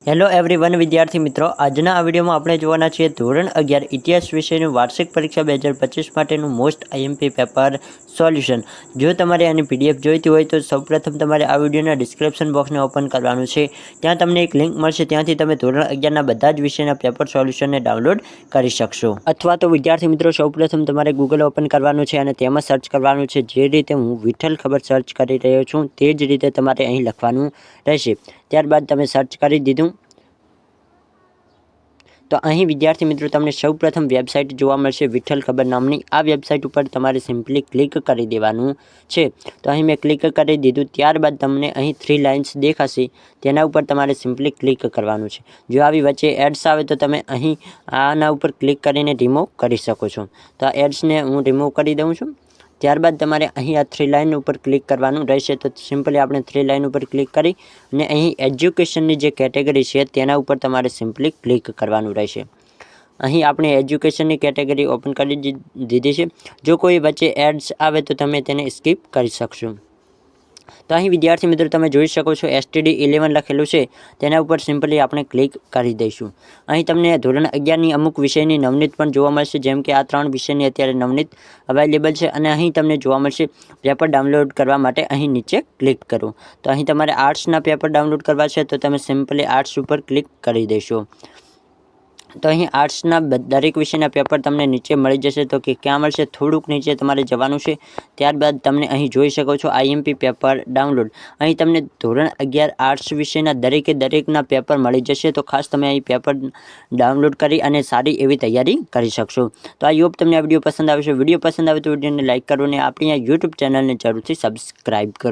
Hello everyone વિદ્યાર્થી મિત્રો, આજના આ વિડીયોમાં આપણે જોવાના છીએ ધોરણ 11 ઇતિહાસ વિષયનું વાર્ષિક પરીક્ષા 2025 માટેનું મોસ્ટ આઈએમપી પેપર સોલ્યુશન। જો તમારે આની પીડીએફ જોઈતી હોય તો સૌપ્રથમ તમારે આ વિડીયોના ડિસ્ક્રિપ્શન બોક્સને ઓપન કરવાનું છે। ત્યાં તમને એક લિંક મળશે, ત્યાંથી તમે ધોરણ 11ના બધા જ વિષયના પેપર સોલ્યુશનને ડાઉનલોડ કરી શકશો। અથવા તો વિદ્યાર્થી મિત્રો, સૌપ્રથમ તમારે ગૂગલ ઓપન કરવાનું છે અને તેમાં સર્ચ કરવાનું છે। જે રીતે હું વિઠ્ઠલ ખબર સર્ચ કરી રહ્યો છું તે જ રીતે તમારે અહીં લખવાનું રહેશે। ત્યારબાદ તમે સર્ચ કરી દીધું તો અહીં વિદ્યાર્થી મિત્રો તમને સૌપ્રથમ વેબસાઇટ જોવા મળશે વિઠ્ઠલ ખબર નામની। આ વેબસાઇટ ઉપર તમારે સિમ્પલી ક્લિક કરી દેવાનું છે। તો અહીં મેં ક્લિક કરી દીધું। ત્યારબાદ તમને અહીં 3 લાઇન્સ દેખાશે, તેના ઉપર તમારે સિમ્પલી ક્લિક કરવાનું છે। જો આવી વચ્ચે એડ્સ આવે તો તમે અહીં આના ઉપર ક્લિક કરીને રિમૂવ કરી શકો છો। તો આ એડ્સને હું રિમૂવ કરી દઉં છું। ત્યારબાદ તમારે અહીં આ 3 લાઇન ઉપર ક્લિક કરવાનું રહેશે। તો સિમ્પલી આપણે 3 લાઇન ઉપર ક્લિક કરી અને અહીં એજ્યુકેશનની જે કેટેગરી છે તેના ઉપર તમારે સિમ્પલી ક્લિક કરવાનું રહેશે। અહીં આપણે એજ્યુકેશનની કેટેગરી ઓપન કરી દીધી છે। જો કોઈ વચ્ચે એડ્સ આવે તો તમે તેને સ્કીપ કરી શકશો। તો અહીં વિદ્યાર્થી મિત્રો તમે જોઈ શકો છો STD 11 લખેલું છે, તેના ઉપર સિમ્પલી આપણે ક્લિક કરી દઈશું। અહીં તમને ધોરણ 11ની અમુક વિષયની નવનીત પણ જોવા મળશે, જેમ કે આ 3 વિષયની અત્યારે નવનીત અવેલેબલ છે। અને અહીં તમને જોવા મળશે પેપર ડાઉનલોડ કરવા માટે અહીં નીચે ક્લિક કરો। તો અહીં તમારે આર્ટ્સના પેપર ડાઉનલોડ કરવા છે તો તમે સિમ્પલી આર્ટ્સ ઉપર ક્લિક કરી દેશો। તો અહીં આર્ટ્સના દરેક વિષયના પેપર તમને નીચે મળી જશે। તો કે ક્યાં મળશે, થોડુંક નીચે તમારે જવાનું છે। ત્યારબાદ તમને અહીં જોઈ શકો છો આઈએમપી પેપર ડાઉનલોડ। અહીં તમને ધોરણ 11 આર્ટ્સ વિષયના દરેકના પેપર મળી જશે। તો ખાસ તમે અહીં પેપર ડાઉનલોડ કરી અને સારી એવી તૈયારી કરી શકશો। તો આઈ હોપ તમને આ વિડીયો પસંદ આવશે। વિડીયો પસંદ આવે તો વિડીયોને લાઇક કરો અને આપણી આ યુટ્યુબ ચેનલને જરૂરથી સબસ્ક્રાઈબ કરો।